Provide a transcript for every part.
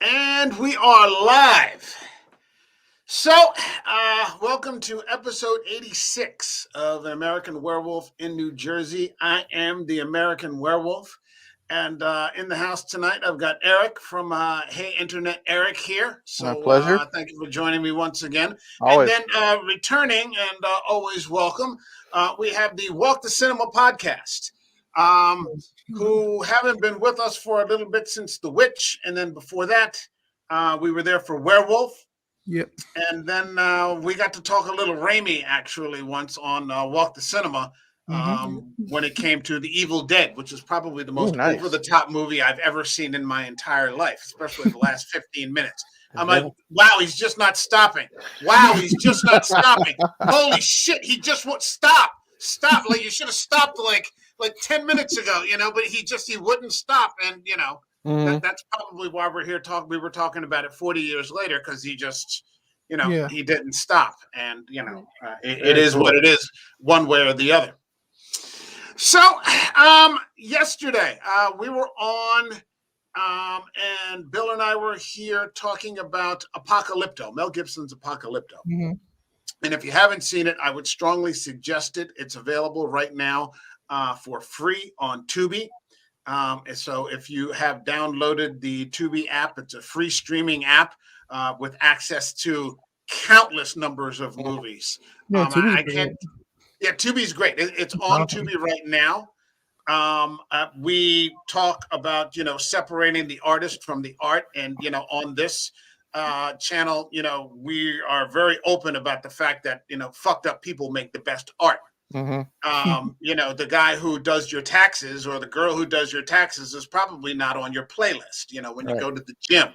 And we are live. So, welcome to episode 86 of American Werewolf in New Jersey. I am the American Werewolf. And in the house tonight, I've got Eric from Hey Internet Eric here. My So pleasure. thank you for joining me once again. Always. And then returning and always welcome, we have the Walk the Cinema podcast. Who haven't been with us for a little bit since The Witch. And then before that, we were there for Werewolf. Yep. And then we got to talk a little Raimi actually once on Walk the Cinema when it came to The Evil Dead, which is probably the most over-the-top movie I've ever seen in my entire life, especially the last 15 minutes. I'm like, wow, he's just not stopping. Wow, he's just not stopping. Holy shit, he just won't stop. Stop. Like, you should have stopped like 10 minutes ago, but he wouldn't stop. And, that's probably why we're here talking. We were talking about it 40 years later because he just, he didn't stop. And, it is what it is, one way or the other. So, yesterday we were on, and Bill and I were here talking about Apocalypto, Mel Gibson's Apocalypto. And if you haven't seen it, I would strongly suggest it. It's available right now for free on Tubi. So if you have downloaded the Tubi app, it's a free streaming app with access to countless numbers of movies. Tubi's great. It's on Tubi right now. We talk about, separating the artist from the art. And, on this channel, we are very open about the fact that, fucked up people make the best art. The guy who does your taxes or the girl who does your taxes is probably not on your playlist, when you go to the gym,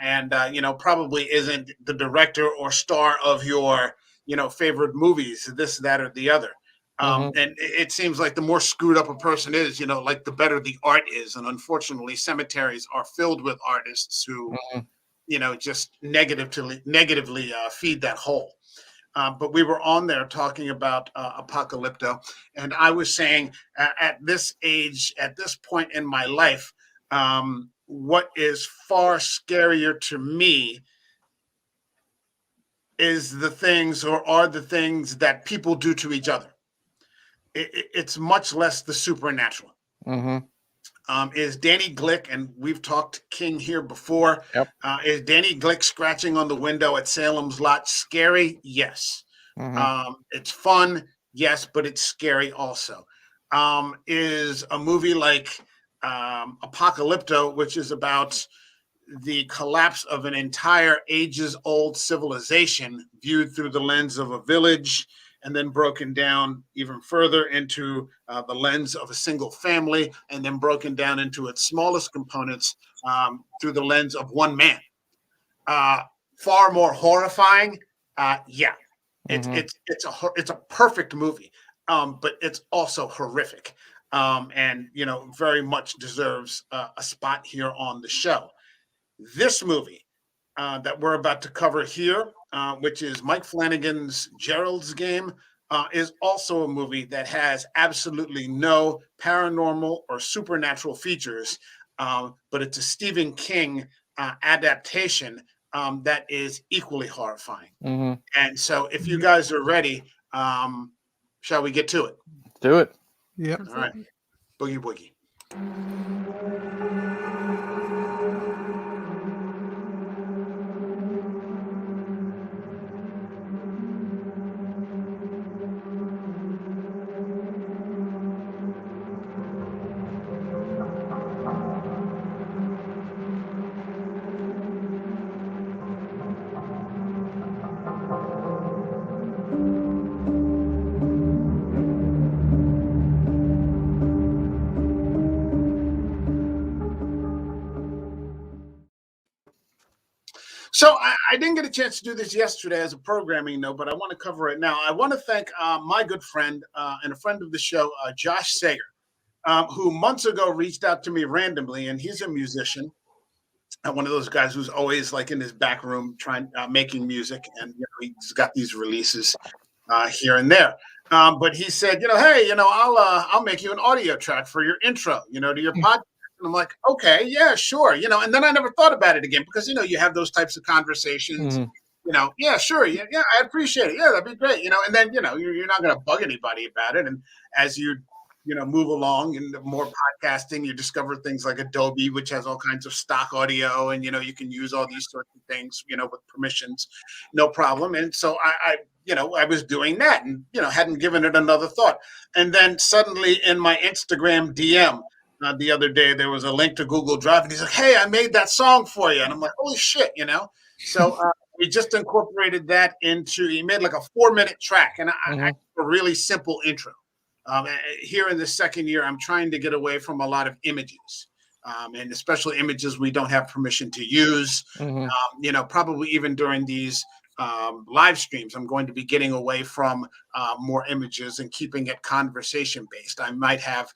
and probably isn't the director or star of your, favorite movies, this, that, or the other. And it seems like the more screwed up a person is, like the better the art is. And unfortunately, cemeteries are filled with artists who, just negatively feed that hole. But we were on there talking about Apocalypto, and I was saying at this age, at this point in my life, what is far scarier to me is the things that people do to each other. It's much less the supernatural. Is Danny Glick, and we've talked King here before, is Danny Glick scratching on the window at Salem's Lot scary? Yes. It's fun, yes, but it's scary also. Is a movie like Apocalypto, which is about the collapse of an entire ages-old civilization viewed through the lens of a village, and then broken down even further into the lens of a single family, and then broken down into its smallest components through the lens of one man. Far more horrifying. It's a perfect movie, but it's also horrific, and very much deserves a spot here on the show. This movie that we're about to cover here, which is Mike Flanagan's Gerald's Game, is also a movie that has absolutely no paranormal or supernatural features, but it's a Stephen King adaptation that is equally horrifying. And so if you guys are ready, shall we get to it? Let's do it. Yep. All right. Boogie woogie. So I didn't get a chance to do this yesterday as a programming note, but I want to cover it now. I want to thank my good friend and a friend of the show, Josh Sager, who months ago reached out to me randomly, and he's a musician. One of those guys who's always like in his back room making music, and he's got these releases here and there. But he said, hey, I'll make you an audio track for your intro, to your podcast. And I'm like, okay, yeah, sure. And then I never thought about it again because, you have those types of conversations. Yeah, sure. Yeah, I appreciate it. Yeah, that'd be great. And then, you're not going to bug anybody about it. And as you move along and more podcasting, you discover things like Adobe, which has all kinds of stock audio, and you can use all these sorts of things, with permissions, no problem. And so I was doing that, and hadn't given it another thought. And then suddenly in my Instagram DM the other day, there was a link to Google Drive, and he's like, "Hey, I made that song for you," and I'm like, "Holy shit!" So we just incorporated that into. He made like a 4-minute track, and I a really simple intro. Here in the second year, I'm trying to get away from a lot of images, and especially images we don't have permission to use. Probably even during these live streams, I'm going to be getting away from more images and keeping it conversation based. I might have,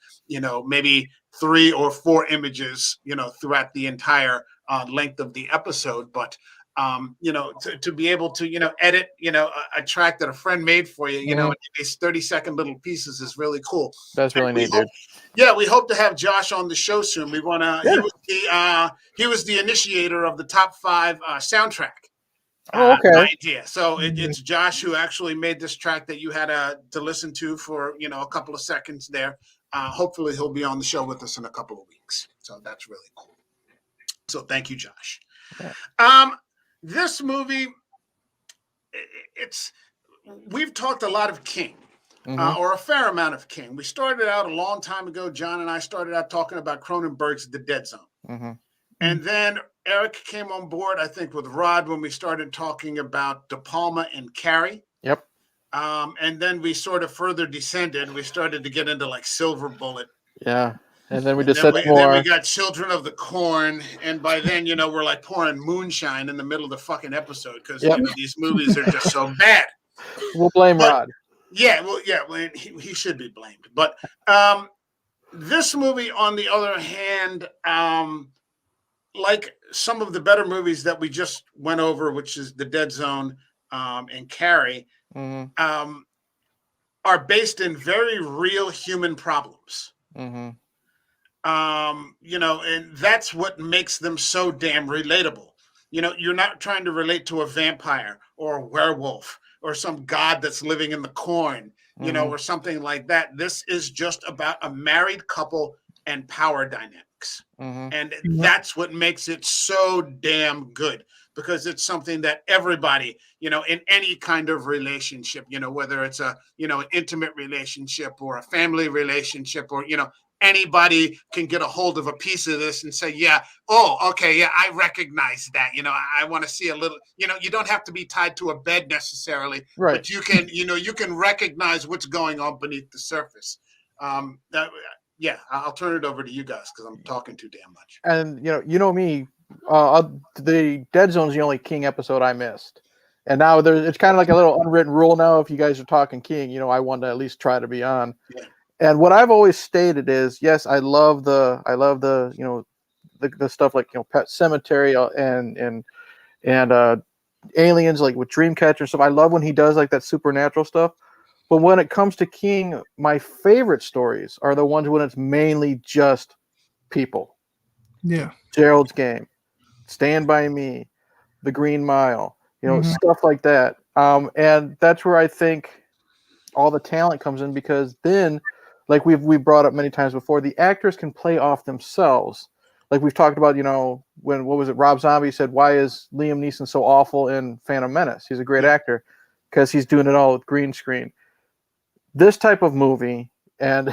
maybe 3 or 4 images, throughout the entire length of the episode, but to be able to, edit, a track that a friend made for you, in these 30-second little pieces is really cool. That's really neat, dude. Yeah, we hope to have Josh on the show soon. We want to. He was the initiator of the top 5 soundtrack. Idea. So it's Josh who actually made this track that you had to listen to for a couple of seconds there. Hopefully he'll be on the show with us in a couple of weeks. So that's really cool. So thank you, Josh. Yeah. This movie, we've talked a lot of King, or a fair amount of King. We started out a long time ago. John and I started out talking about Cronenberg's The Dead Zone. And then Eric came on board, I think, with Rod when we started talking about De Palma and Carrie. Yep. And then we sort of further descended. We started to get into like Silver Bullet. Yeah. And then we Then we got Children of the Corn, and by then, we're like pouring moonshine in the middle of the fucking episode because these movies are just so bad. We'll blame Rod. Yeah, he should be blamed. But this movie, on the other hand, like some of the better movies that we just went over, which is The Dead Zone and Carrie, are based in very real human problems. And that's what makes them so damn relatable. You're not trying to relate to a vampire or a werewolf or some god that's living in the corn, or something like that. This is just about a married couple and power dynamics. And that's what makes it so damn good, because it's something that everybody, in any kind of relationship, whether it's an intimate relationship or a family relationship, or, anybody can get a hold of a piece of this and say, I recognize that. I want to see a little, you don't have to be tied to a bed necessarily, right? But you can, you can recognize what's going on beneath the surface. I'll turn it over to you guys because I'm talking too damn much. And me, the Dead Zone's the only King episode I missed. And now it's kind of like a little unwritten rule now. If you guys are talking King, I want to at least try to be on. Yeah. And what I've always stated is, yes, I love the the stuff like Pet Cemetery and Aliens, like with Dreamcatcher and stuff. I love when he does like that supernatural stuff. But when it comes to King, my favorite stories are the ones when it's mainly just people. Yeah. Gerald's Game, Stand By Me, The Green Mile, stuff like that. And that's where I think all the talent comes in, because then, like we've brought up many times before, the actors can play off themselves. Like we've talked about, what was it? Rob Zombie said, "Why is Liam Neeson so awful in Phantom Menace? He's a great actor because he's doing it all with green screen." This type of movie, and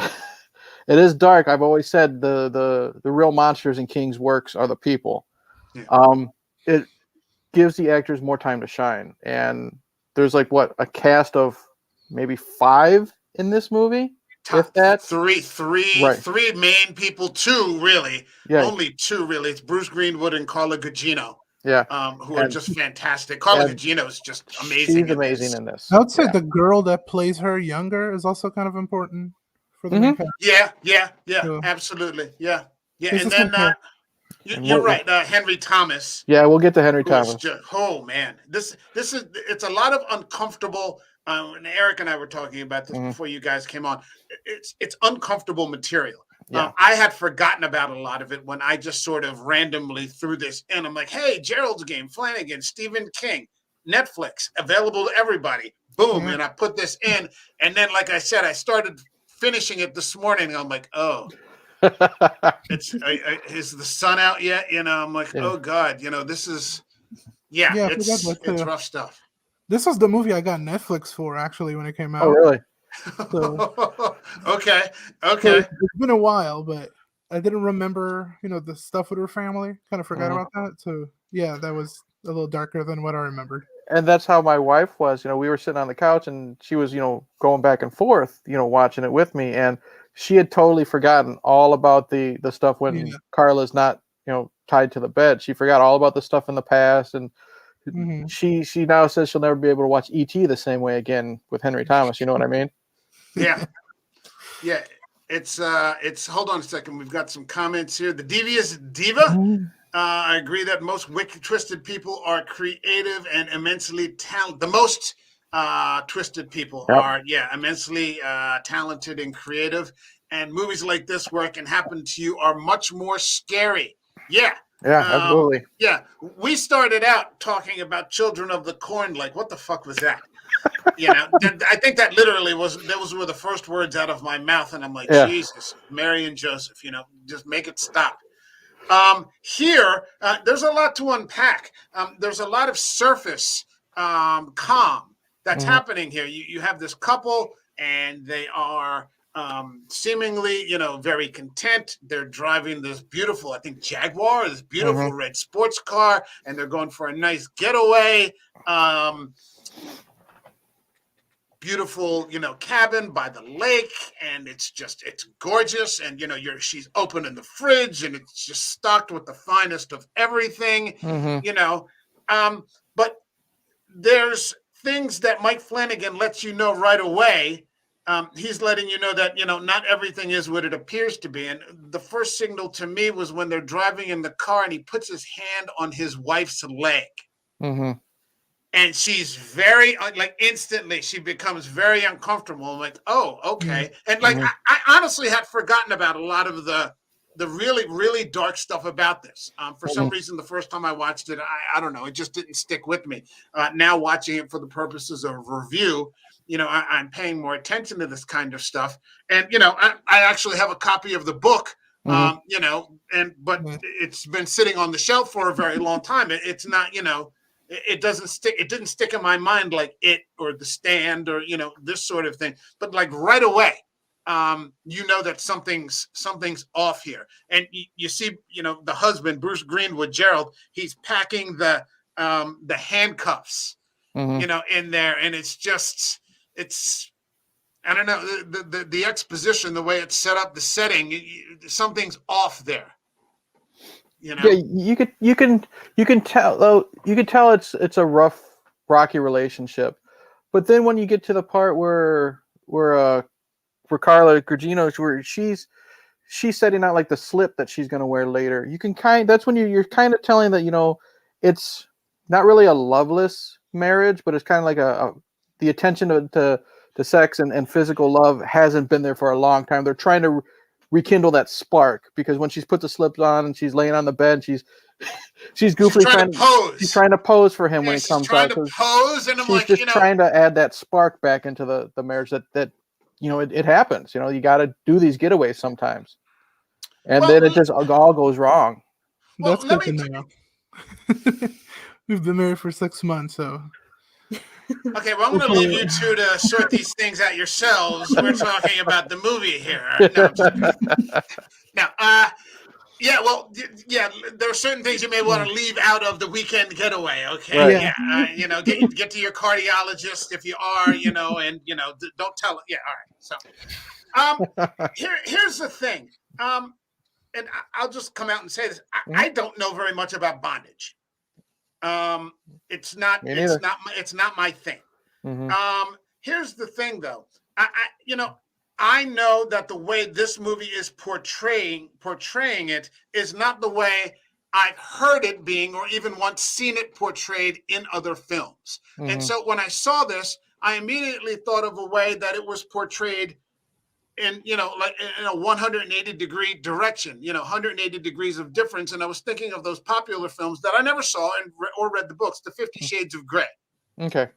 it is dark. I've always said the real monsters in King's works are the people. Yeah. It gives the actors more time to shine, and there's like a cast of maybe 5 in this movie. If that three main people, 2 really, only 2 really. It's Bruce Greenwood and Carla Gugino. Yeah, who are just fantastic. Carla Gugino is just amazing. She's amazing in this. I would say the girl that plays her younger is also kind of important for the main character. Yeah, absolutely. Yeah. And then you're right, Henry Thomas. Yeah, we'll get to Henry Thomas. Man, it's a lot of uncomfortable. And Eric and I were talking about this before you guys came on. It's uncomfortable material. Yeah. I had forgotten about a lot of it when I just sort of randomly threw this in. I'm like, hey, Gerald's Game, Flanagan, Stephen King, Netflix, available to everybody. Boom. And I put this in. And then, like I said, I started finishing it this morning. And I'm like, oh, is the sun out yet? I'm like, oh God, this is, it's rough stuff. This was the movie I got Netflix for, actually, when it came out. Oh, really? So, okay. So it's been a while, but I didn't remember, the stuff with her family. Kind of forgot about that. So yeah, that was a little darker than what I remembered. And that's how my wife was. We were sitting on the couch and she was, going back and forth, watching it with me. And she had totally forgotten all about the stuff when Carla's not, tied to the bed. She forgot all about the stuff in the past. And she now says she'll never be able to watch E.T. the same way again with Henry Thomas. You know what I mean? Yeah. Yeah. It's hold on a second. We've got some comments here. The Devious Diva. I agree that most wicked, twisted people are creative and immensely talented. The most twisted people are, immensely talented and creative. And movies like this, where it can happen to you, are much more scary. Yeah. Yeah, absolutely. Yeah. We started out talking about Children of the Corn. Like, what the fuck was that? I think that literally those were the first words out of my mouth. And I'm like, Jesus, Mary and Joseph, just make it stop. Here, there's a lot to unpack. There's a lot of surface calm that's happening here. You have this couple, and they are seemingly, very content. They're driving this beautiful, I think, Jaguar, this beautiful red sports car, and they're going for a nice getaway. Beautiful, cabin by the lake, and it's gorgeous. And she's opening the fridge, and it's just stocked with the finest of everything. But there's things that Mike Flanagan lets you know right away. He's letting you know that not everything is what it appears to be. And the first signal to me was when they're driving in the car, and he puts his hand on his wife's leg. And she's very, instantly, she becomes very uncomfortable. I'm like, oh, okay. And I honestly had forgotten about a lot of the really, really dark stuff about this. For some reason, the first time I watched it, I don't know, it just didn't stick with me. Now watching it for the purposes of review, I'm paying more attention to this kind of stuff. And, I actually have a copy of the book, but it's been sitting on the shelf for a very long time. It's not, it doesn't stick. It didn't stick in my mind like It or The Stand or, this sort of thing. But like right away, that something's off here. And you see, the husband, Bruce Greenwood, Gerald, he's packing the handcuffs, in there. And it's I don't know, the exposition, the way it's set up, the setting, something's off there. Yeah, you can tell though. You can tell it's a rough, rocky relationship, but then when you get to the part where Carla Gugino, where she's setting out like the slip that she's going to wear later, that's when you're kind of telling that it's not really a loveless marriage, but it's kind of like the attention to sex and physical love hasn't been there for a long time. They're trying to rekindle that spark, because when she's put the slips on and she's laying on the bed, she's goofily trying to pose. She's trying to pose for him when he comes out. Pose, and I'm she's just trying to add that spark back into the marriage that it happens. You got to do these getaways sometimes, and then it just all goes wrong. Well, that's good to know. We've been married for 6 months, so. Okay, well, I'm going to leave you two to sort these things out yourselves. We're talking about the movie here. There are certain things you may want to leave out of the weekend getaway. Okay, right. Get to your cardiologist if you are, and don't tell it. Yeah, all right. So, here's the thing, and I'll just come out and say this: I don't know very much about bondage. It's not my thing. Here's the thing though. I know that the way this movie is portraying it is not the way I've heard it being, or even once seen it portrayed in other films. And so when I saw this, I immediately thought of a way that it was portrayed in, like in a 180-degree direction, 180 degrees of difference. And I was thinking of those popular films that I never saw or read the books, the 50 Shades of Grey. Okay.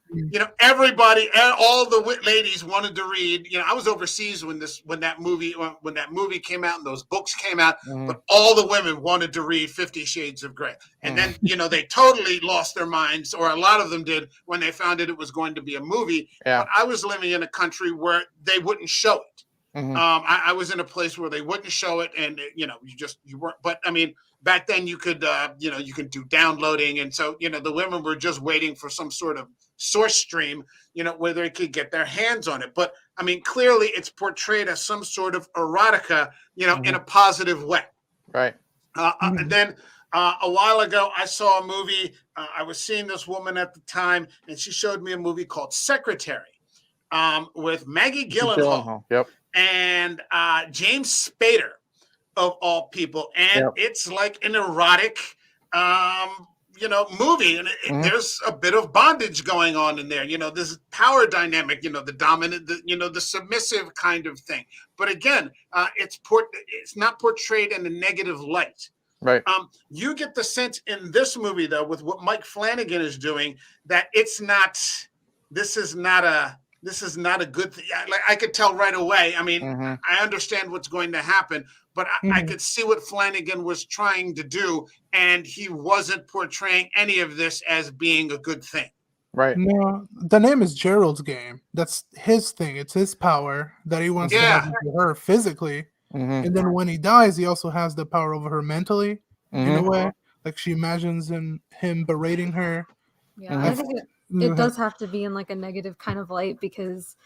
Everybody, all the ladies wanted to read. I was overseas when that movie came out and those books came out, but all the women wanted to read 50 Shades of Grey. And then, they totally lost their minds, or a lot of them did, when they found it was going to be a movie. Yeah. But I was living in a country where they wouldn't show it. I was in a place where they wouldn't show it, and you weren't. But I mean, back then you could you could do downloading, and so the women were just waiting for some sort of source stream, where they could get their hands on it. But I mean, clearly it's portrayed as some sort of erotica, in a positive way. Right. And then a while ago, I saw a movie. I was seeing this woman at the time, and she showed me a movie called Secretary, with Maggie Gyllenhaal. Yep. And James Spader, of all people. And it's like an erotic movie, and there's a bit of bondage going on in there. This power dynamic, the dominant, the submissive kind of thing. But again, it's not portrayed in a negative light. Right. You get the sense in this movie, though, with what Mike Flanagan is doing, that this is not a good thing. Like, I could tell right away. I mean, I understand what's going to happen, but I could see what Flanagan was trying to do, and he wasn't portraying any of this as being a good thing. Right. No, the name is Gerald's game. That's his thing. It's his power that he wants to have over her physically. And then when he dies, he also has the power over her mentally, in a way. Like, she imagines him berating her. Yeah, I think it does have to be in like a negative kind of light, because,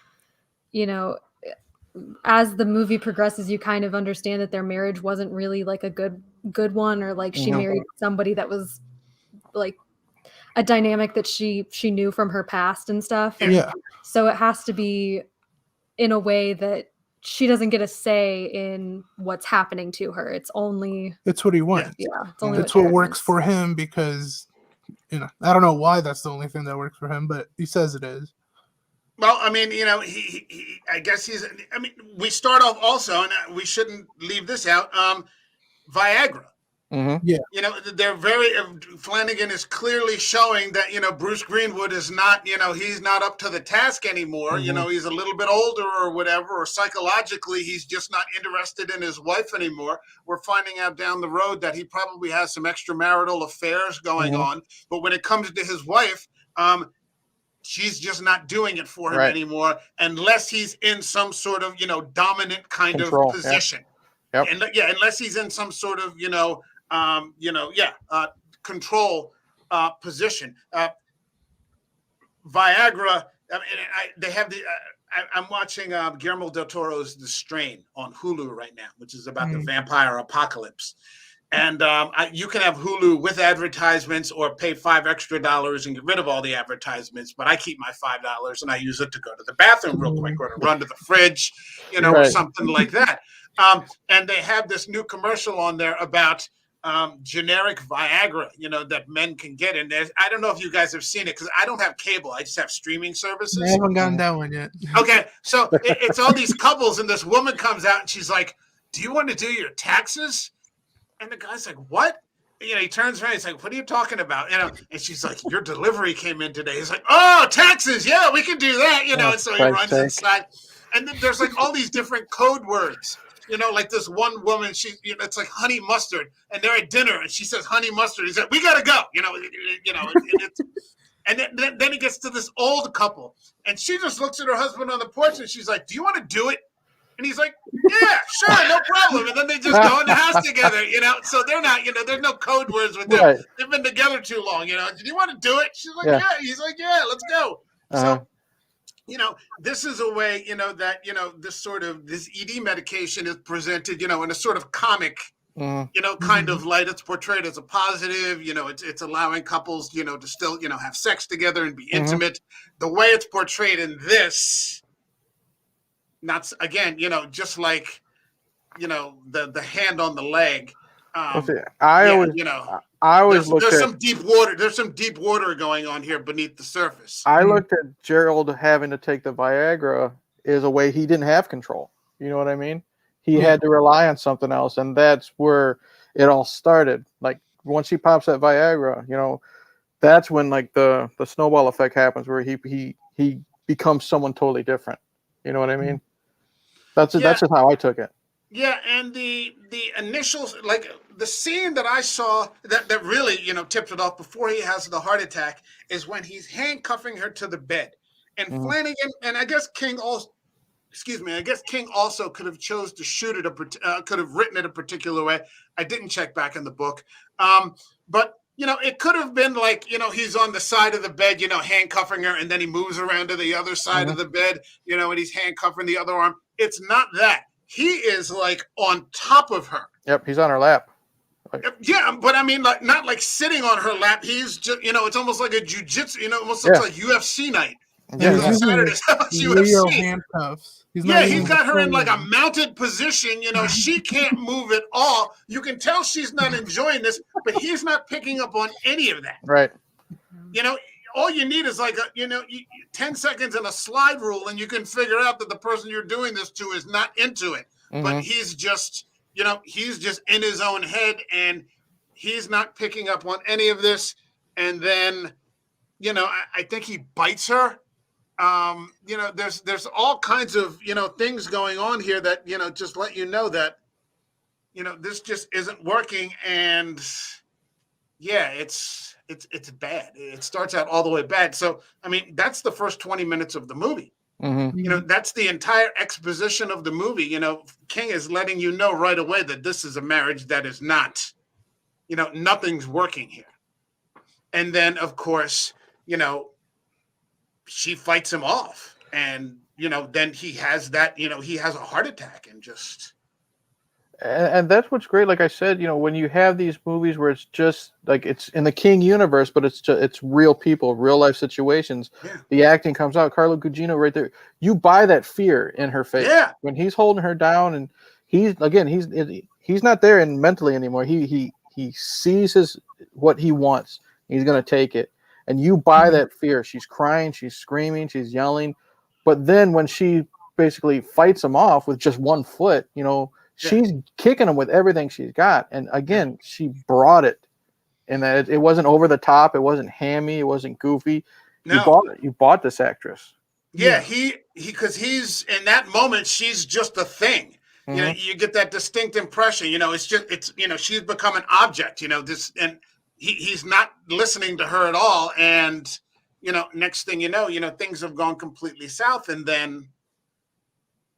as the movie progresses, you kind of understand that their marriage wasn't really like a good one, or like she married somebody that was like a dynamic that she knew from her past and stuff. And so it has to be in a way that she doesn't get a say in what's happening to her. It's what he wants. Yeah. It's only what works for him, because I don't know why that's the only thing that works for him, but he says it is. Well, I mean, I guess we start off also, and we shouldn't leave this out, Viagra. Yeah. They're Flanagan is clearly showing that, Bruce Greenwood is not, he's not up to the task anymore. He's a little bit older or whatever, or psychologically, he's just not interested in his wife anymore. We're finding out down the road that he probably has some extramarital affairs going on. But when it comes to his wife, she's just not doing it for him anymore, unless he's in some sort of, dominant kind of position. Yep. And unless he's in some sort of, control position. Viagra. I mean, they have I'm watching Guillermo del Toro's The Strain on Hulu right now, which is about the vampire apocalypse. And you can have Hulu with advertisements, or pay $5 extra and get rid of all the advertisements. But I keep my $5 and I use it to go to the bathroom real quick, or to run to the fridge, or something like that. And they have this new commercial on there about generic Viagra, that men can get in there. I don't know if you guys have seen it, because I don't have cable. I just have streaming services. I haven't gotten that one yet. Okay, so it's all these couples, and this woman comes out and she's like, "Do you want to do your taxes?" And the guy's like, "What?" He turns around. He's like, "What are you talking about?" And she's like, "Your delivery came in today." He's like, "Oh, taxes. Yeah, we can do that." And so he runs inside. And then there's like all these different code words. Like this one woman, she, it's like honey mustard, and they're at dinner, and she says honey mustard. He said, "We gotta go." And then he gets to this old couple, and she just looks at her husband on the porch, and she's like, "Do you want to do it?" And he's like, "Yeah, sure, no problem." And then they just go in the house together, So they're not, there's no code words with them. Right. They've been together too long, Do you want to do it? She's like, "Yeah." He's like, "Yeah, let's go." So, this is a way, that, this ED medication is presented, in a sort of comic, kind of light. It's portrayed as a positive, it's allowing couples, to still, have sex together and be intimate. The way it's portrayed in this, not again, just like, the hand on the leg. There's some deep water. There's some deep water going on here beneath the surface. I looked at Gerald having to take the Viagra as a way he didn't have control. You know what I mean? He had to rely on something else, and that's where it all started. Like once he pops that Viagra, you know, that's when like the snowball effect happens, where he becomes someone totally different. You know what I mean? That's just how I took it. Yeah, and the initial, like the scene that I saw that really, you know, tipped it off before he has the heart attack is when he's handcuffing her to the bed. And Flanagan, and I guess King also, I guess King also could have chose to shoot it, could have written it a particular way. I didn't check back in the book. But, you know, it could have been like, you know, he's on the side of the bed, you know, handcuffing her, and then he moves around to the other side of the bed, you know, and he's handcuffing the other arm. It's not that. He is like on top of her. Yep, he's on her lap. Yeah, but I mean, like not like sitting on her lap. He's just, you know, it's almost like a jujitsu. You know, almost looks like UFC night. Yeah, he's Saturday's UFC handcuffs. He's got her in like a mounted position. You know, she can't move at all. You can tell she's not enjoying this, but he's not picking up on any of that. Right. You know, all you need is like 10 seconds and a slide rule, and you can figure out that the person you're doing this to is not into it. But he's just, you know, he's just in his own head, and he's not picking up on any of this. And then, you know, I think he bites her. You know, there's all kinds of, you know, things going on here that, you know, just let you know that, you know, this just isn't working. And yeah, it's bad. It starts out all the way bad. So, I mean, that's the first 20 minutes of the movie. You know, that's the entire exposition of the movie. You know, King is letting you know right away that this is a marriage that is not, you know, nothing's working here. And then, of course, you know, she fights him off, and, you know, then he has that, you know, he has a heart attack and just. And that's what's great. Like I said, you know, when you have these movies where it's just like it's in the King universe, but it's real people, real life situations. Yeah. The acting comes out. Carla Gugino right there. You buy that fear in her face. Yeah. When he's holding her down, and he's not there and mentally anymore. He sees what he wants. He's gonna take it, and you buy that fear. She's crying, she's screaming, she's yelling, but then when she basically fights him off with just one foot, you know. She's kicking him with everything she's got. And again, she brought it. And that it wasn't over the top. It wasn't hammy. It wasn't goofy. No. You bought this actress. Yeah, because he's in that moment, she's just a thing. You know, you get that distinct impression, you know, it's you know, she's become an object, you know, and he's not listening to her at all. And, you know, next thing you know, things have gone completely south, and then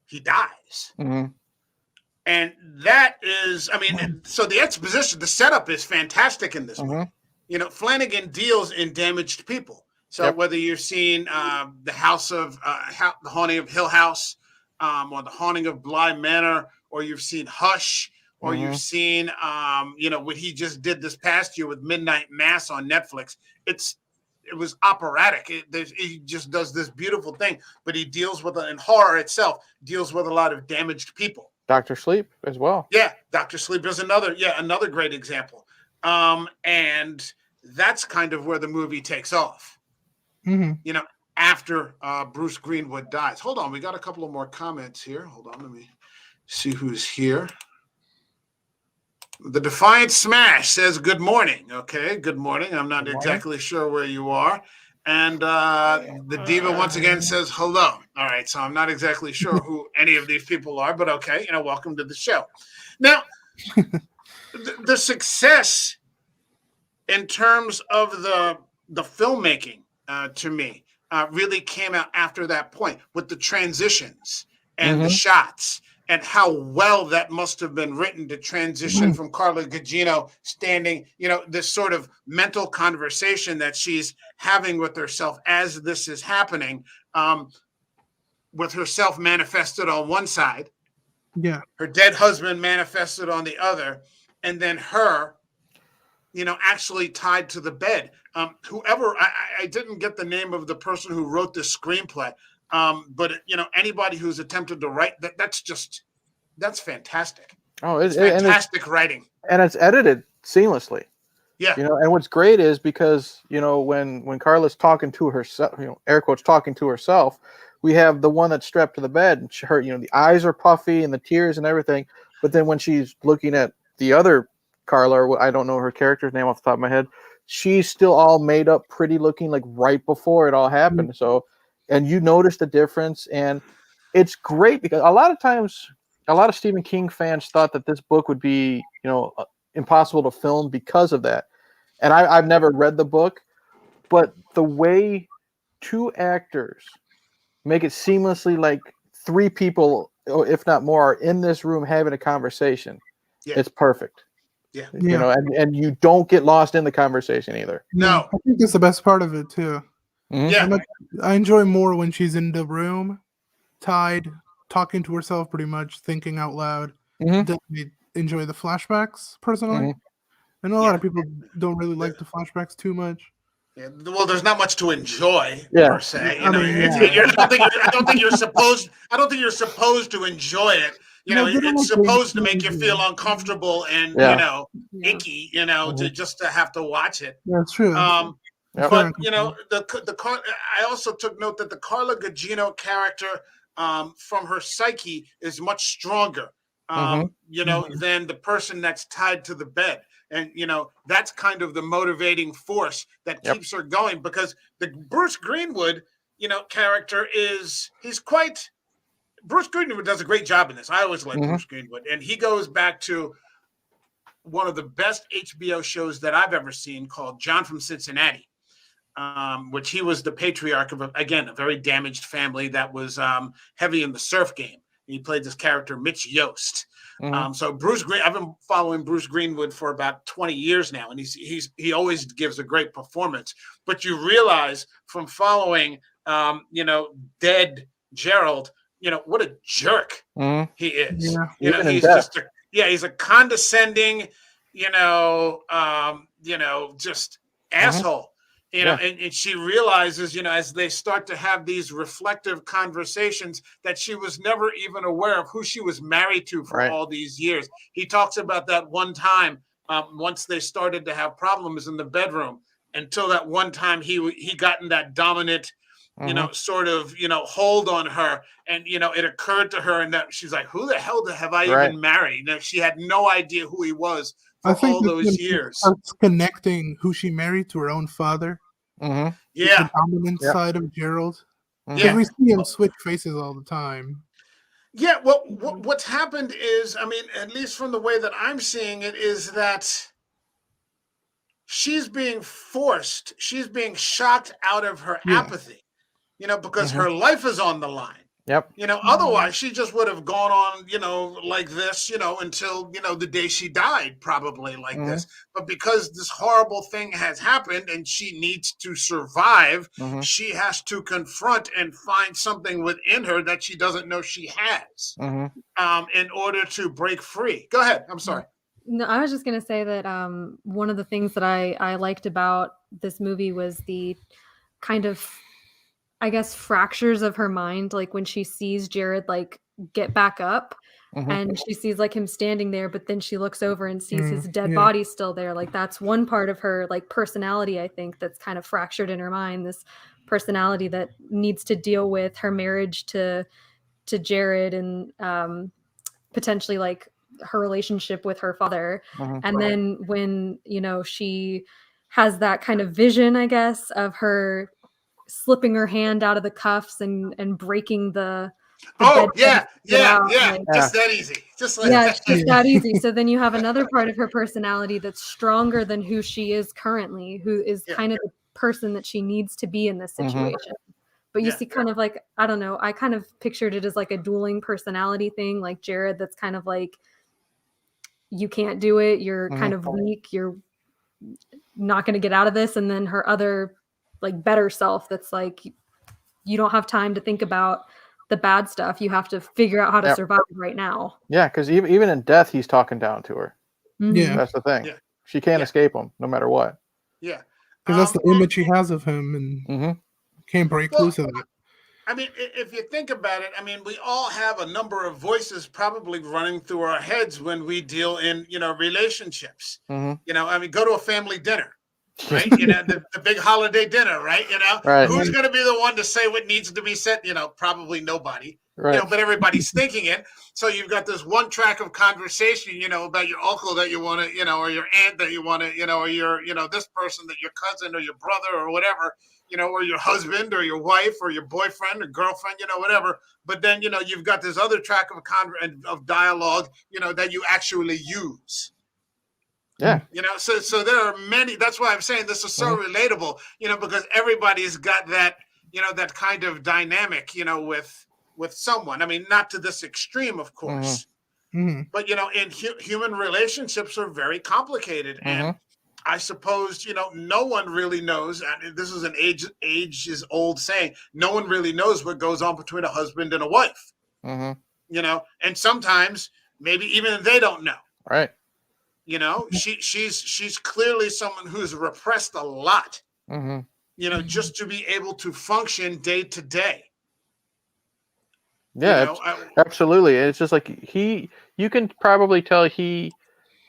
he dies. And that is, I mean, so the exposition, the setup is fantastic in this movie. You know, Flanagan deals in damaged people. So whether you're seeing the Haunting of Hill House, or the Haunting of Bly Manor, or you've seen Hush, or you've seen, you know, what he just did this past year with Midnight Mass on Netflix. It was operatic. He just does this beautiful thing, but he deals with it, and horror itself deals with a lot of damaged people. Dr. Sleep as well. Yeah, Dr. Sleep is another great example. And that's kind of where the movie takes off. You know, after Bruce Greenwood dies. Hold on, we got a couple of more comments here. Hold on, let me see who's here. The Defiant Smash says, good morning. Okay, good morning. I'm not exactly sure where you are. And the Diva once again says hello. All right, so I'm not exactly sure who any of these people are, but okay, you know, welcome to the show. Now, the success in terms of the filmmaking to me really came out after that point with the transitions and the shots, and how well that must have been written to transition from Carla Gugino standing, you know, this sort of mental conversation that she's having with herself as this is happening, with herself manifested on one side, her dead husband manifested on the other, and then her, you know, actually tied to the bed. Whoever, I didn't get the name of the person who wrote this screenplay, but, you know, anybody who's attempted to write that's fantastic. Oh, it's fantastic writing. And it's edited seamlessly. Yeah. You know, and what's great is because, you know, when Carla's talking to herself, you know, air quotes talking to herself, we have the one that's strapped to the bed, and her, the eyes are puffy and the tears and everything. But then when she's looking at the other Carla, or I don't know her character's name off the top of my head, she's still all made up, pretty looking, like right before it all happened. Mm-hmm. So, and you notice the difference, and it's great because a lot of times, a lot of Stephen King fans thought that this book would be, impossible to film because of that. And I've never read the book, but the way two actors make it seamlessly, like three people, if not more, are in this room having a conversation. Yeah. It's perfect. Yeah. And you don't get lost in the conversation either. No. I think that's the best part of it too. Mm-hmm. Yeah. I enjoy more when she's in the room, tied, talking to herself pretty much, thinking out loud. Mm-hmm. Definitely enjoy the flashbacks personally. Mm-hmm. I know a lot of people don't really like the flashbacks too much. Yeah, well, there's not much to enjoy per se. I don't think you're supposed to enjoy it. It's supposed to make you feel uncomfortable and icky. To have to watch it. That's true. But I also took note that the Carla Gugino character, from her psyche, is much stronger. Than the person that's tied to the bed. And, that's kind of the motivating force that keeps her going, because the Bruce Greenwood, character Bruce Greenwood does a great job in this. I always like Bruce Greenwood. And he goes back to one of the best HBO shows that I've ever seen, called John from Cincinnati, which he was the patriarch of, a very damaged family that was heavy in the surf game. He played this character, Mitch Yost. Mm-hmm. So I've been following Bruce Greenwood for about 20 years now, and he always gives a great performance. But you realize from following, dead Gerald, what a jerk he is. Yeah. He's a condescending, just asshole. And she realizes, as they start to have these reflective conversations, that she was never even aware of who she was married to for all these years. He talks about that one time, once they started to have problems in the bedroom, until that one time he got in that dominant, sort of, hold on her. And, it occurred to her, and that she's like, who the hell have I even married? She had no idea who he was for all those years. It's connecting who she married to her own father. Mm-hmm. Yeah, the dominant side of Gerald. Yeah, we see him switch faces all the time. Yeah, well, what's happened is, at least from the way that I'm seeing it, is that she's being shocked out of her apathy, because her life is on the line. Yep. Otherwise she just would have gone on, like this, until, the day she died, probably like this. But because this horrible thing has happened and she needs to survive, she has to confront and find something within her that she doesn't know she has, in order to break free. Go ahead. I'm sorry. No, I was just going to say that one of the things that I liked about this movie was the kind of, I guess, fractures of her mind, like when she sees Jared like get back up and she sees like him standing there, but then she looks over and sees his dead body still there. Like that's one part of her like personality, I think, that's kind of fractured in her mind, this personality that needs to deal with her marriage to Jared and potentially like her relationship with her father. And then when, she has that kind of vision, I guess, of her slipping her hand out of the cuffs and breaking the just that easy, just like it's just that easy. So then you have another part of her personality that's stronger than who she is currently, who is kind of the person that she needs to be in this situation. But you see kind of like, I don't know, I kind of pictured it as like a dueling personality thing, like Jared that's kind of like, you can't do it, you're kind of weak, you're not going to get out of this. And then her other like better self that's like, you don't have time to think about the bad stuff, you have to figure out how to survive right now. Because even in death he's talking down to her. That's the thing. She can't escape him no matter what. Because that's the image she has of him, and can't break loose of it. If you think about it, we all have a number of voices probably running through our heads when we deal in relationships. Go to a family dinner. right? The big holiday dinner, right? Right. Who's going to be the one to say what needs to be said? Probably nobody. Right. But everybody's thinking it. So you've got this one track of conversation, about your uncle that you want to, or your aunt that you want to, or your, this person that your cousin or your brother or whatever, or your husband or your wife or your boyfriend or girlfriend, whatever. But then, you've got this other track of dialogue, that you actually use. Yeah. So there are many. That's why I'm saying this is so relatable, because everybody's got that, that kind of dynamic, with someone. I mean, not to this extreme, of course, but, in human relationships are very complicated. And I suppose, no one really knows. And this is an age is old saying. No one really knows what goes on between a husband and a wife, and sometimes maybe even they don't know. Right. She's clearly someone who's repressed a lot, just to be able to function day to day. Yeah, absolutely. It's just like you can probably tell he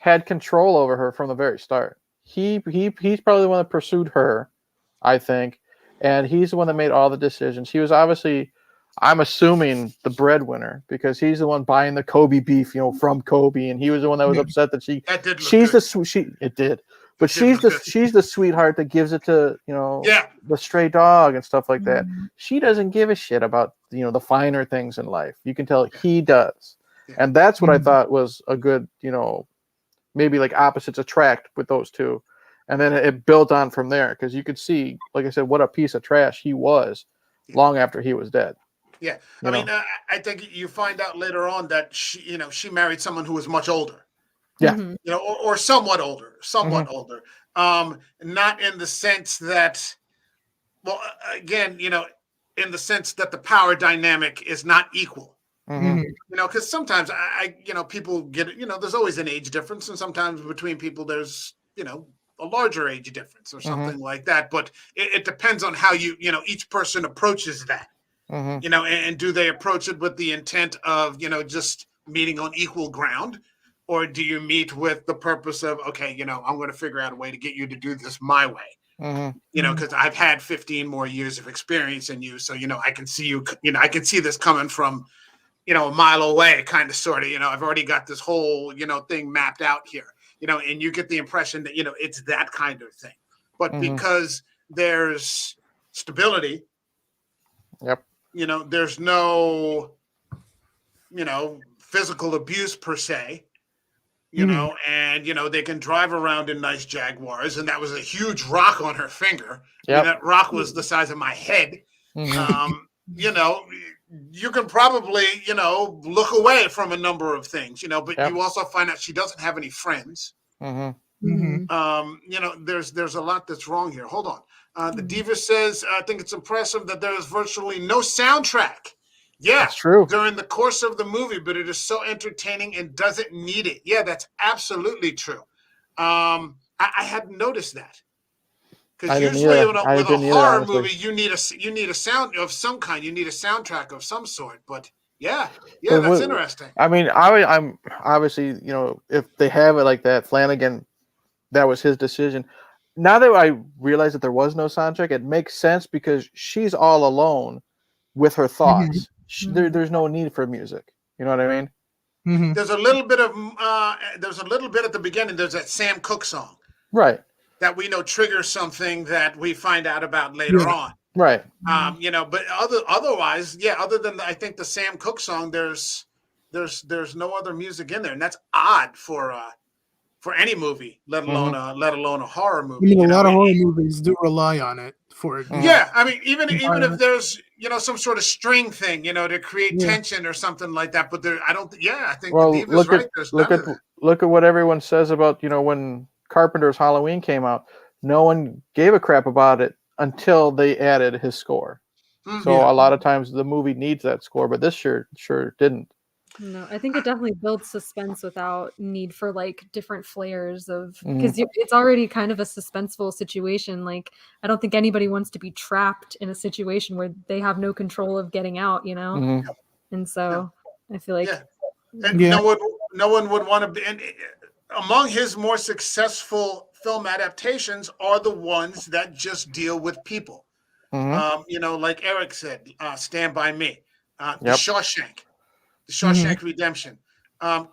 had control over her from the very start. He's probably the one that pursued her, I think, and he's the one that made all the decisions. He was obviously, I'm assuming, the breadwinner because he's the one buying the Kobe beef, from Kobe, and he was the one that was upset that she's the sweetheart that gives it to the stray dog and stuff like that. She doesn't give a shit about the finer things in life. You can tell he does, and that's what I thought was a good maybe like opposites attract with those two, and then it built on from there because you could see, like I said, what a piece of trash he was long after he was dead. Yeah, I mean, I think you find out later on that she married someone who was much older. Yeah, or somewhat older, older. Not in the sense that, well, again, in the sense that the power dynamic is not equal. Because sometimes people get, there's always an age difference, and sometimes between people there's, a larger age difference or something like that. But it depends on how each person approaches that. And do they approach it with the intent of, just meeting on equal ground? Or do you meet with the purpose of, okay, I'm going to figure out a way to get you to do this my way, because I've had 15 more years of experience in you. So, I can see you, I can see this coming from, a mile away, kind of, sort of, I've already got this whole, thing mapped out here, and you get the impression that, it's that kind of thing. But because there's stability, there's no, physical abuse per se, and, they can drive around in nice Jaguars. And that was a huge rock on her finger. Yep. That rock was the size of my head. You can probably, look away from a number of things, but you also find out she doesn't have any friends. There's a lot that's wrong here. Hold on. The Diva says, I think it's impressive that there is virtually no soundtrack. Yeah, that's true. During the course of the movie, but it is so entertaining and doesn't need it. Yeah, that's absolutely true. I hadn't noticed that. Because usually with a horror movie, you need a sound of some kind. You need a soundtrack of some sort. But yeah, that's interesting. I mean, I'm obviously, if they have it like that, Flanagan, that was his decision. Now that I realize that there was no soundtrack, it makes sense because she's all alone with her thoughts. There's no need for music. You know what I mean? There's a little bit of at the beginning. There's that Sam Cooke song, right? That we know triggers something that we find out about later on, right? But otherwise, other than I think the Sam Cooke song, there's no other music in there, and that's odd for any movie, let alone a horror movie. I mean, a lot of horror movies do rely on it for it. Yeah, I mean, even if there's some sort of string thing, to create tension or something like that. But I think the Diva's right. There's none of that. Look at what everyone says about when Carpenter's Halloween came out. No one gave a crap about it until they added his score. So a lot of times the movie needs that score, but this sure didn't. No, I think it definitely builds suspense without need for like different flayers of, because it's already kind of a suspenseful situation. Like, I don't think anybody wants to be trapped in a situation where they have no control of getting out, And so I feel like no one would want to be. And among his more successful film adaptations are the ones that just deal with people. You know, like Eric said, Stand By Me, The Shawshank Redemption.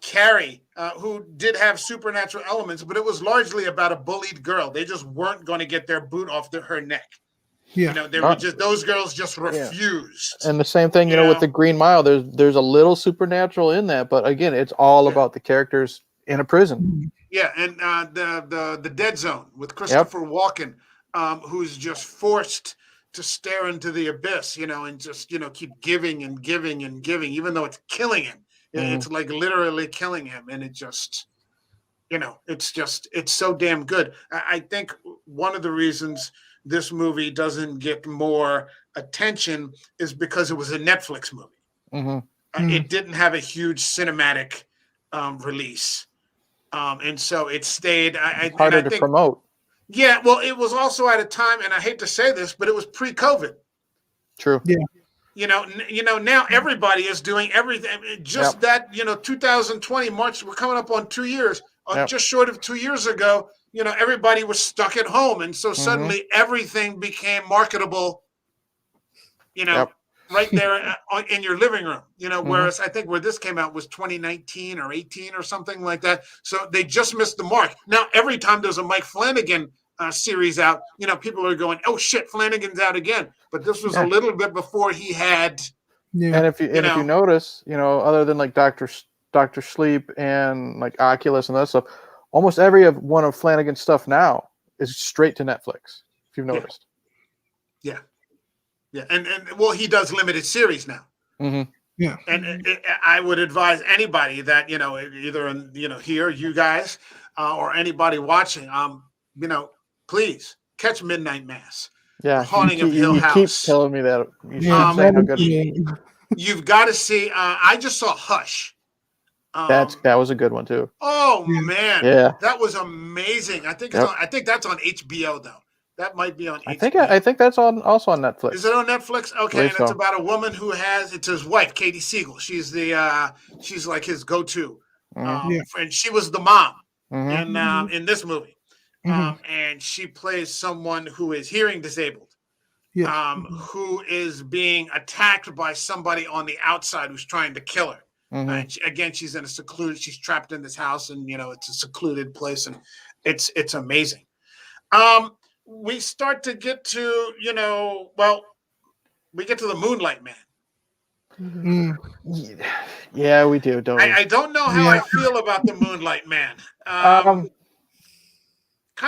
Carrie, who did have supernatural elements, but it was largely about a bullied girl. They just weren't going to get their boot off her neck. Yeah. You know, they were just, those girls just refused. And the same thing, you know, with the Green Mile, there's a little supernatural in that, but again, it's all about the characters in a prison. Yeah, and the Dead Zone with Christopher Walken, who's just forced to stare into the abyss, you know, and just, you know, keep giving and giving and giving, even though it's killing him. It's like literally killing him. And it just, you know, it's so damn good. I think one of the reasons this movie doesn't get more attention is because it was a Netflix movie. It didn't have a huge cinematic release. And so it stayed. Harder to promote. Yeah, well, it was also at a time, and I hate to say this, but it was pre-COVID. True. Yeah. You know, now everybody is doing everything. Just that, you know, 2020 March, we're coming up on 2 years. Just short of 2 years ago, you know, everybody was stuck at home, and so suddenly everything became marketable. You know, right there in your living room. You know, whereas I think where this came out was 2019 or 18 or something like that. So they just missed the mark. Now, every time there's a Mike Flanagan series out, you know, people are going, "Oh shit, Flanagan's out again." But this was a little bit before he had. Yeah. And if you notice, you know, other than like Dr. Sleep and like Oculus and that stuff, almost every one of Flanagan's stuff now is straight to Netflix. If you've noticed. Yeah. Yeah, and well, he does limited series now. Yeah, and I would advise anybody that, you know, either in, you know, here, you guys, or anybody watching, you know, please catch Midnight Mass. Yeah, The Haunting of Hill House. You keep telling me that. You've got to see. I just saw Hush. That was a good one too. Oh man, yeah, that was amazing. I think I think that's on HBO though. That might be on HBO. I think that's also on Netflix. Is it on Netflix? Okay, and it's about a woman who it's his wife, Katie Siegel. She's she's like his go-to. And she was the mom in this movie. And she plays someone who is hearing disabled. Who is being attacked by somebody on the outside who's trying to kill her. And she's in she's trapped in this house, and you know, it's a secluded place, and it's amazing. We start to get to, you know, we get to the Moonlight Man. Yeah, we do, don't we? I don't know how I feel about the Moonlight Man. Kind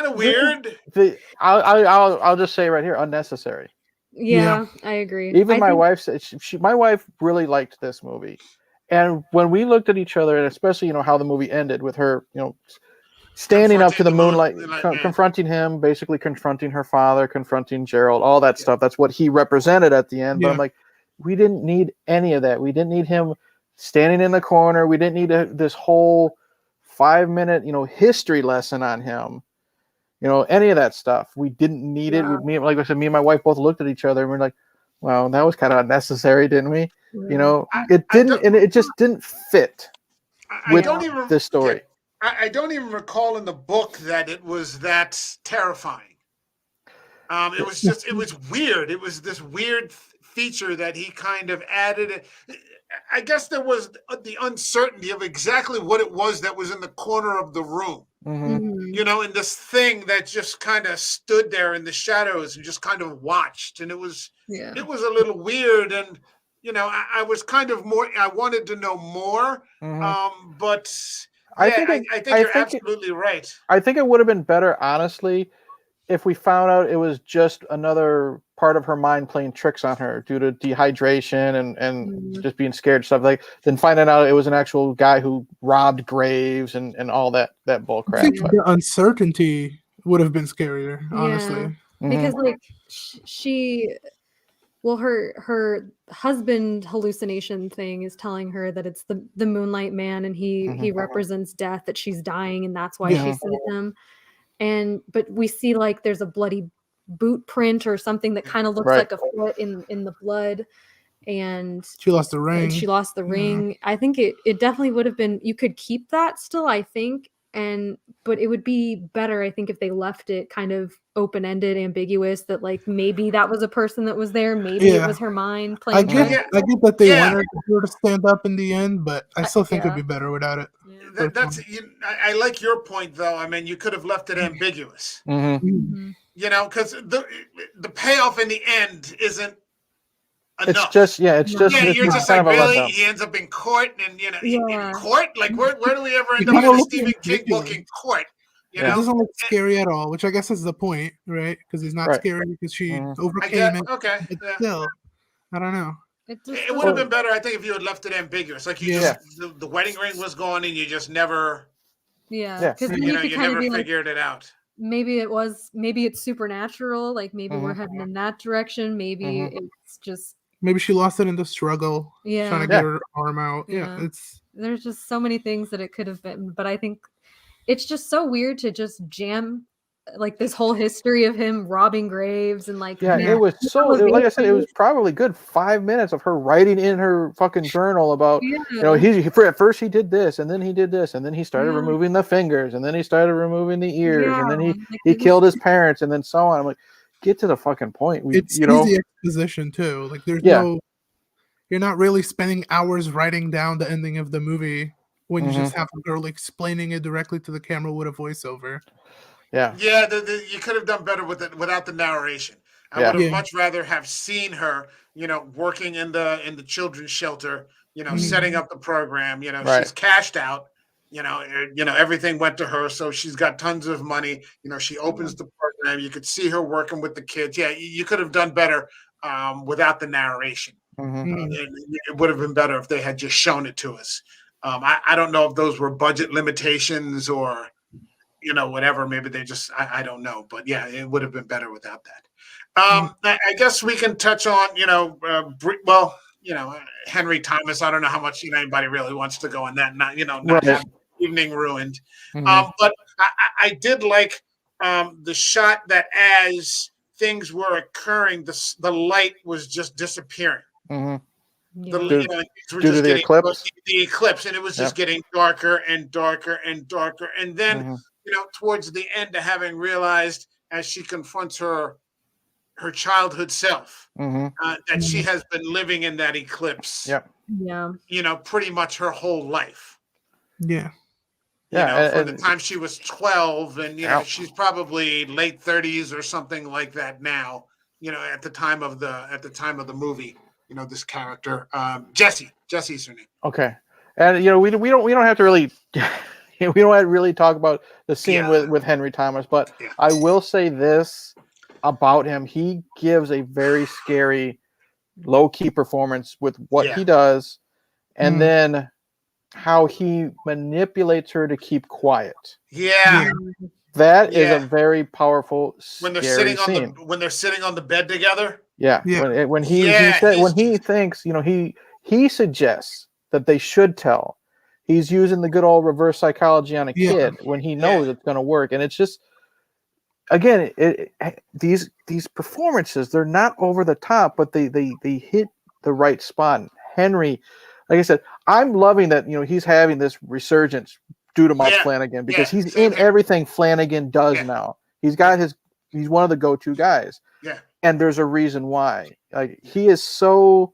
of weird. I'll just say right here, unnecessary. Yeah, I agree. Even my wife said my wife really liked this movie, and when we looked at each other, and especially, you know, how the movie ended with her, you know, standing up to the moonlight, confronting him, basically confronting her father, confronting Gerald, all that stuff. That's what he represented at the end. But I'm like, we didn't need any of that. We didn't need him standing in the corner. We didn't need this whole 5-minute, you know, history lesson on him. You know, any of that stuff. We didn't need it. Like I said, me and my wife both looked at each other and we're like, well, that was kind of unnecessary, didn't we? You know, it didn't, and it just didn't fit with the story. I don't even recall in the book that it was that terrifying. It was weird. It was this weird feature that he kind of added. I guess there was the uncertainty of exactly what it was that was in the corner of the room. You know, and this thing that just kind of stood there in the shadows and just kind of watched. And it was a little weird. And, you know, I was kind of I wanted to know more. But I think you're absolutely right. I think it would have been better, honestly, if we found out it was just another part of her mind playing tricks on her due to dehydration and just being scared and stuff, like, then finding out it was an actual guy who robbed graves and all that bull crap. I think the uncertainty would have been scarier, honestly. Because like her husband hallucination thing is telling her that it's the Moonlight Man, and he represents death, that she's dying, and that's why she sees him. But we see like there's a bloody boot print or something that kind of looks like a foot in the blood, and she lost the ring. I think it definitely would have been, you could keep that still, I think, but it would be better, I think, if they left it kind of open-ended, ambiguous, that like maybe that was a person that was there, maybe it was her mind playing tricks. I get that they wanted her to stand up in the end, but I still think it'd be better without it. I like your point though. I mean, you could have left it ambiguous. You know, because the payoff in the end isn't enough. You're just like, really? He ends up in court, and in court? Like, where do we ever end up in a Stephen King book in court? You know? It doesn't look scary at all, which I guess is the point, right? Because he's not scary because she overcame it. Okay. But still, I don't know. It would have been better, I think, if you had left it ambiguous. Like the wedding ring was gone, and you just never. Because you never figured it out. Maybe it's supernatural. Like maybe we're heading in that direction. Maybe it's just. Maybe she lost it in the struggle. Trying to get her arm out. There's just so many things that it could have been, but I think it's just so weird to just jam like this whole history of him robbing graves and like. It was so. Like I said, it was probably good 5 minutes of her writing in her fucking journal about at first he did this and then he did this and then he started removing the fingers and then he started removing the ears and then he killed his parents and then so on. I'm like, get to the fucking point. It's easy exposition too. Like there's you're not really spending hours writing down the ending of the movie when you just have a girl explaining it directly to the camera with a voiceover. You could have done better with it without the narration. I would have much rather have seen her, working in the children's shelter, setting up the program. She's cashed out. Everything went to her, so she's got tons of money. She opens the program. You could see her working with the kids. Yeah, you could have done better without the narration. It would have been better if they had just shown it to us. I don't know if those were budget limitations or, whatever. Maybe they just, I don't know. But yeah, it would have been better without that. I guess we can touch on, Henry Thomas. I don't know how much anybody really wants to go on that. Not have evening ruined. But I did like the shot that as things were occurring, the light was just disappearing. Due to the eclipse? The eclipse, and it was just getting darker and darker and darker. And then, towards the end of having realized as she confronts her childhood self, that she has been living in that eclipse, pretty much her whole life. From the time she was 12, and she's probably late 30s or something like that now. At the time of the movie. This character, Jesse's her name. Okay, and we don't have to really, we don't have to really talk about the scene with Henry Thomas, but I will say this about him: he gives a very scary, low key performance with what he does, and then how he manipulates her to keep quiet. That is a very powerful. When they're sitting on the bed together. When he thinks, he suggests that they should tell. He's using the good old reverse psychology on a kid when he knows it's going to work, and it's just again, these performances, they're not over the top, but they hit the right spot. Henry, like I said, I'm loving that he's having this resurgence due to Mike Flanagan because he's in everything Flanagan does now. He's one of the go-to guys. And there's a reason why. Like he is so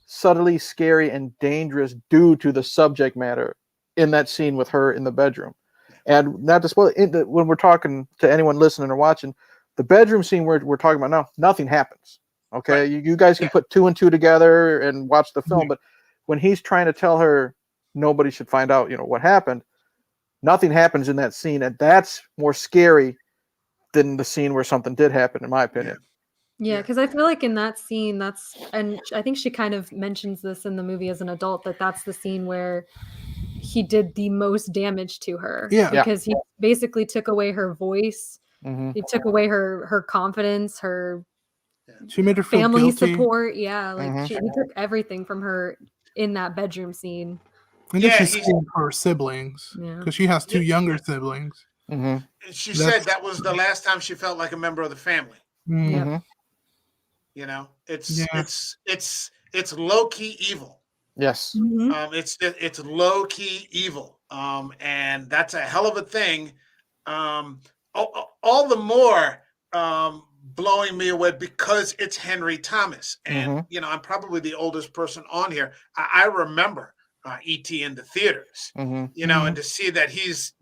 subtly scary and dangerous due to the subject matter in that scene with her in the bedroom. And not to spoil it, when we're talking to anyone listening or watching, the bedroom scene we're talking about now, nothing happens. Okay, you guys can put 2 and 2 together and watch the film, but when he's trying to tell her nobody should find out, what happened, nothing happens in that scene, and that's more scary than the scene where something did happen, in my opinion. Yeah, because I feel like in that scene, and I think she kind of mentions this in the movie as an adult, that's the scene where he did the most damage to her. Because he basically took away her voice. He took away her confidence, she made her feel family guilty. support. He took everything from her in that bedroom scene. And she's scared for her siblings because she has 2 younger siblings. She said that was the last time she felt like a member of the family. It's low key evil. Yes. It's low key evil. and that's a hell of a thing. All the more blowing me away because it's Henry Thomas. And, I'm probably the oldest person on here. I remember E.T. in the theaters, and to see that he's,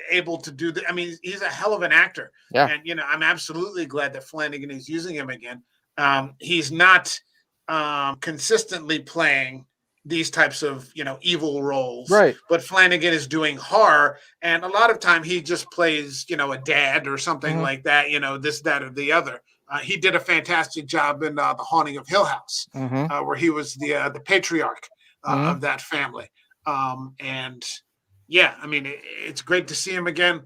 able to do I mean, he's a hell of an actor. Yeah. And, I'm absolutely glad that Flanagan is using him again. He's not consistently playing these types of, evil roles. Right. But Flanagan is doing horror. And a lot of time he just plays, a dad or something like that, this, that, or the other. He did a fantastic job in The Haunting of Hill House, where he was the patriarch of that family. And yeah, I mean, it's great to see him again.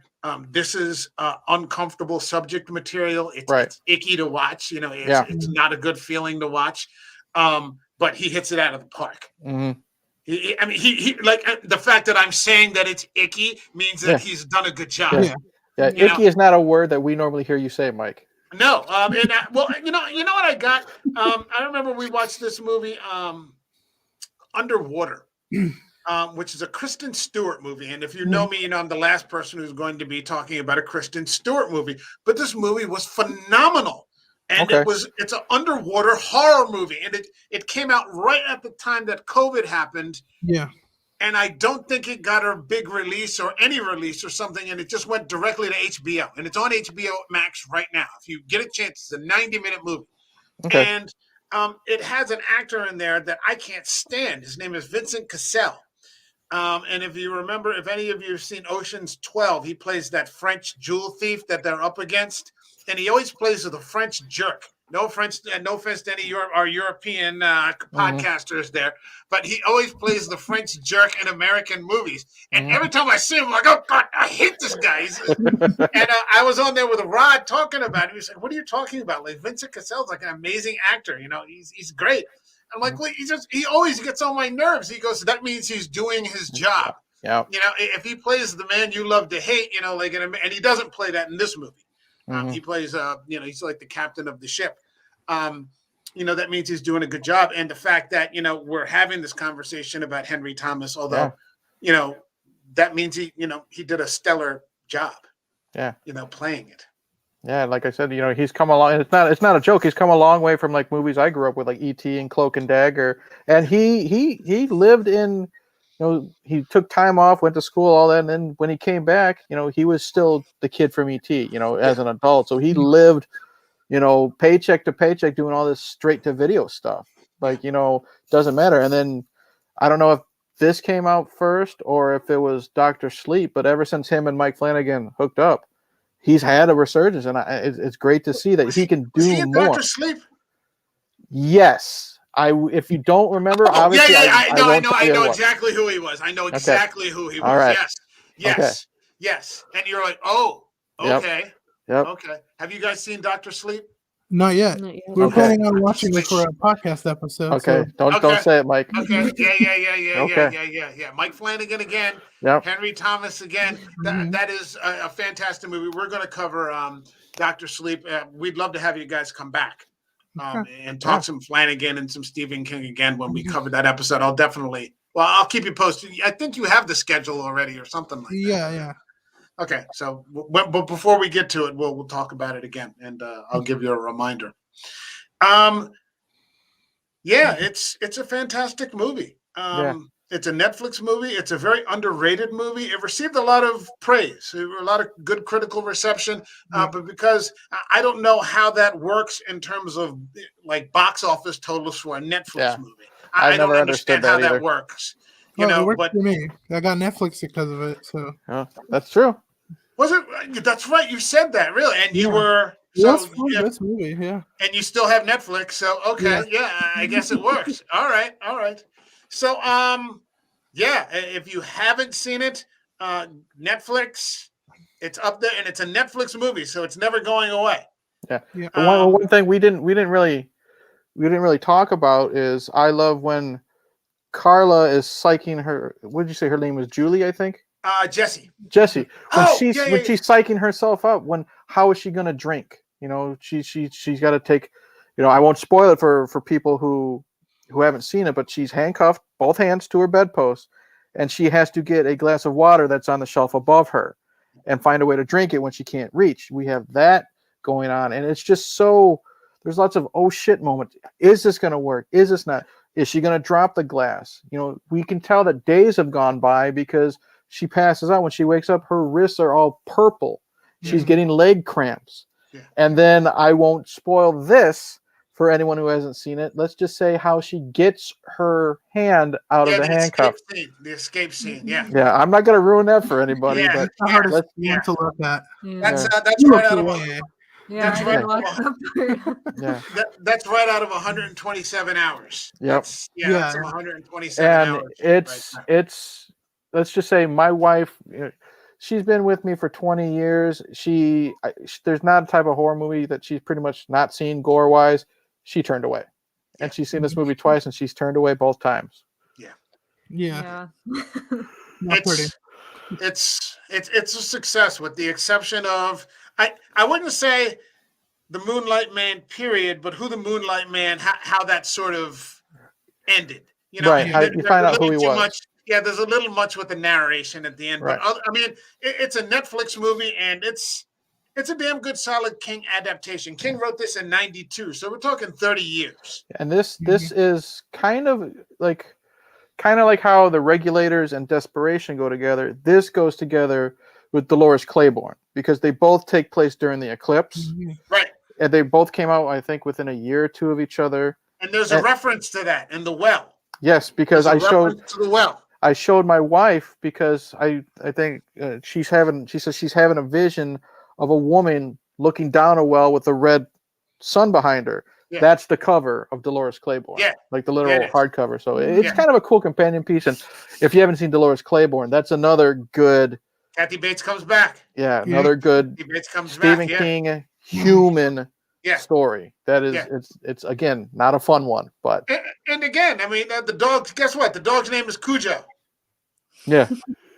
This is uncomfortable subject material. It's icky to watch. It's not a good feeling to watch. But he hits it out of the park. He like the fact that I'm saying that it's icky means that he's done a good job. Yeah. Icky is not a word that we normally hear you say, Mike. No. Well, you know what I got? I remember we watched this movie, Underwater, which is a Kristen Stewart movie. And if you know me, I'm the last person who's going to be talking about a Kristen Stewart movie. But this movie was phenomenal. And it's an underwater horror movie. And it came out right at the time that COVID happened. Yeah. And I don't think it got a big release or any release or something. And it just went directly to HBO. And it's on HBO Max right now. If you get a chance, it's a 90-minute movie. Okay. And it has an actor in there that I can't stand. His name is Vincent Cassel. And if you remember, if any of you have seen Ocean's 12, he plays that French jewel thief that they're up against. And he always plays with a French jerk. No offense to any our European podcasters there, but he always plays the French jerk in American movies. And every time I see him, I'm like, oh God, I hate this guy. And I was on there with Rod talking about it. He was like, "What are you talking about? Like Vincent Cassel's like an amazing actor. He's great." I'm like, well, he always gets on my nerves. He goes, that means he's doing his job. Yeah. If he plays the man you love to hate, and he doesn't play that in this movie. He plays, he's like the captain of the ship. That means he's doing a good job. And the fact that, we're having this conversation about Henry Thomas, although, that means he did a stellar job. Yeah. Playing it. Yeah, like I said, he's come along. It's not a joke. He's come a long way from like movies I grew up with, like E.T. and Cloak and Dagger. And he lived in, he took time off, went to school, all that, and then when he came back, he was still the kid from E.T. As an adult. So he lived, paycheck to paycheck, doing all this straight to video stuff. Like, doesn't matter. And then I don't know if this came out first or if it was Dr. Sleep, but ever since him and Mike Flanagan hooked up, he's had a resurgence, and it's great to see that he can do more. Dr. Sleep? Yes. If you don't remember, obviously, I know exactly who he was. I know exactly who he was. All right. Yes. And you're like, oh, okay. Yep. Okay. Have you guys seen Dr. Sleep? Not yet. We're planning on watching it for a podcast episode. Okay. So. Don't say it, Mike. Okay. Yeah. Mike Flanagan again. Yep. Henry Thomas again. That is a fantastic movie. We're going to cover Dr. Sleep. We'd love to have you guys come back and talk some Flanagan and some Stephen King again when we cover that episode. I'll keep you posted. I think you have the schedule already or something like that. Yeah. Okay, so but before we get to it, we'll talk about it again, and I'll give you a reminder. It's a fantastic movie. It's a Netflix movie. It's a very underrated movie. It received a lot of praise, a lot of good critical reception, but because I don't know how that works in terms of like box office totals for a Netflix movie. I don't understand how that works. It worked for me. I got Netflix because of it. So that's true. Was it? That's right. You said that, really, and you were. This movie, and you still have Netflix, so okay, I guess it works. All right. So, if you haven't seen it, Netflix, it's up there, and it's a Netflix movie, so it's never going away. Yeah. One thing we didn't really talk about is I love when Carla is psyching her. What did you say her name was? Julie, I think. Jessie. When she's psyching herself up, how is she going to drink? She's got to take. I won't spoil it for people who haven't seen it, but she's handcuffed, both hands to her bedpost, and she has to get a glass of water that's on the shelf above her and find a way to drink it when she can't reach. We have that going on, and it's just so there's lots of oh shit moments. Is this going to work? Is this not? Is she going to drop the glass? We can tell that days have gone by because she passes out. When she wakes up, her wrists are all purple. She's getting leg cramps. Yeah. And then I won't spoil this for anyone who hasn't seen it. Let's just say how she gets her hand out of the handcuff. The escape scene. Yeah. Yeah, I'm not going to ruin that for anybody. Yeah. But Let's to look at. That's right out of that's right out of 127 hours. Yep. That's 127 hours. And it's let's just say my wife, she's been with me for 20 years. There's not a type of horror movie that she's pretty much not seen gore wise. She turned away, and she's seen this movie twice, and she's turned away both times. Yeah. It's a success, with the exception of I wouldn't say the Moonlight Man period, but who the Moonlight Man, how that sort of ended. Right? You find out who he was. Much, there's a little much with the narration at the end, right. But it's a Netflix movie, and it's a damn good, solid King adaptation. King wrote this in '92, so we're talking 30 years. And this is kind of like how The Regulators and Desperation go together. This goes together with Dolores Claiborne because they both take place during the eclipse. Right. And they both came out, I think, within a year or two of each other. And there's a reference to that in The Well. Yes, because I showed to The Well. I showed my wife because I think she says she's having a vision of a woman looking down a well with a red sun behind her. Yeah. That's the cover of Dolores Claiborne. Yeah. Like the literal hardcover. So it's kind of a cool companion piece. And if you haven't seen Dolores Claiborne, that's another good. Kathy Bates comes back. Yeah, another good Stephen King human story. That is, it's again not a fun one, but and again, the dog. Guess what? The dog's name is Cujo. Yeah.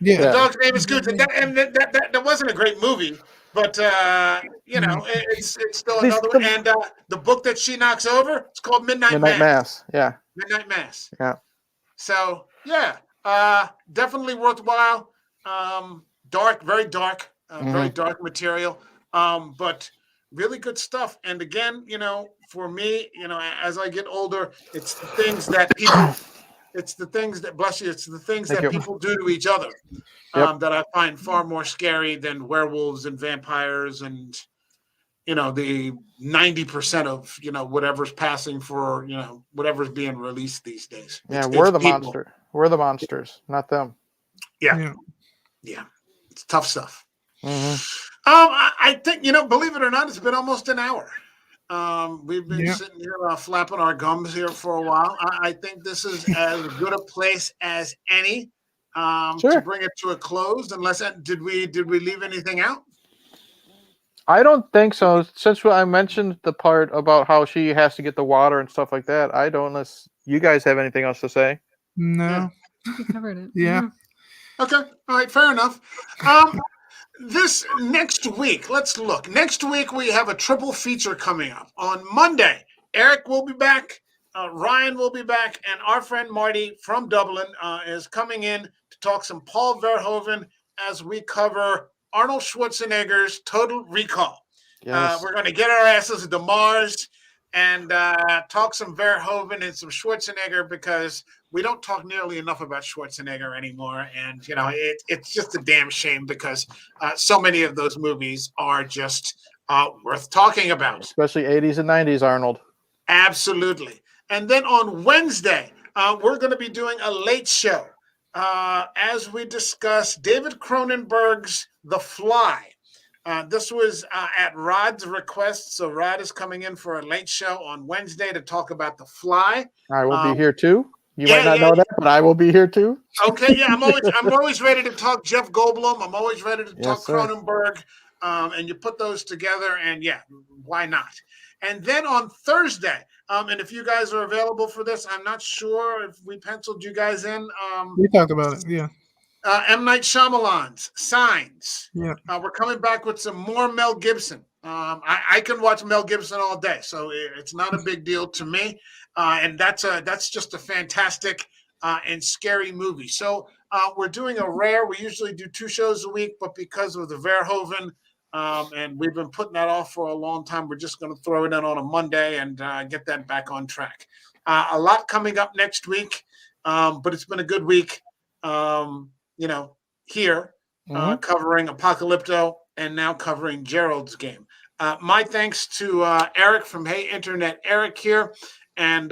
The dog's name is Cujo. That wasn't a great movie, but it's still another one. And the book that she knocks over, it's called Midnight Mass. Yeah. Midnight Mass. Yeah. So definitely worthwhile. Dark, very dark, very dark material. But really good stuff. And again, for me, as I get older, it's the things that people. It's the things that It's the things that people do to each other that I find far more scary than werewolves and vampires and the 90% of whatever's passing for whatever's being released these days. We're the monster. We're the monsters, not them. Yeah. It's tough stuff. Mm-hmm. I think believe it or not, it's been almost an hour. We've been sitting here flapping our gums here for a while. I think this is as good a place as any to bring it to a close. Unless did we leave anything out? I don't think so. Since I mentioned the part about how she has to get the water and stuff like that, I don't. Unless you guys have anything else to say. No, we covered it. Yeah. Okay. All right. Fair enough. This next week, let's look. Next week, we have a triple feature coming up. On Monday, Eric will be back, Ryan will be back, and our friend Marty from Dublin is coming in to talk some Paul Verhoeven as we cover Arnold Schwarzenegger's Total Recall. Yes. We're going to get our asses to Mars and talk some Verhoeven and some Schwarzenegger because we don't talk nearly enough about Schwarzenegger anymore. And, it's just a damn shame because so many of those movies are just worth talking about. Especially 80s and 90s, Arnold. Absolutely. And then on Wednesday, we're going to be doing a late show as we discuss David Cronenberg's The Fly. This was at Rod's request. So Rod is coming in for a late show on Wednesday to talk about The Fly. I will be here too. You might not know that, but I will be here too. Okay, yeah, I'm always ready to talk Jeff Goldblum. I'm always ready to talk Cronenberg. And you put those together, and why not? And then on Thursday, and if you guys are available for this, I'm not sure if we penciled you guys in. We talked about it, yeah. M. Night Shyamalan's Signs. Yeah. We're coming back with some more Mel Gibson. I can watch Mel Gibson all day, so it's not a big deal to me. And that's just a fantastic and scary movie. So we're doing a rare. We usually do 2 shows a week, but because of the Verhoeven, and we've been putting that off for a long time, we're just going to throw it in on a Monday and get that back on track. A lot coming up next week, but it's been a good week, here, covering Apocalypto and now covering Gerald's game. My thanks to Eric from Hey Internet Eric here, and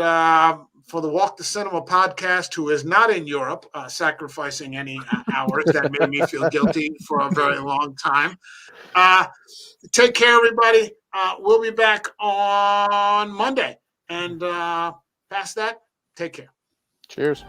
for the Walk the Cinema podcast, who is not in Europe, sacrificing any hours that made me feel guilty for a very long time. Take care, everybody. We'll be back on Monday. And past that, take care. Cheers.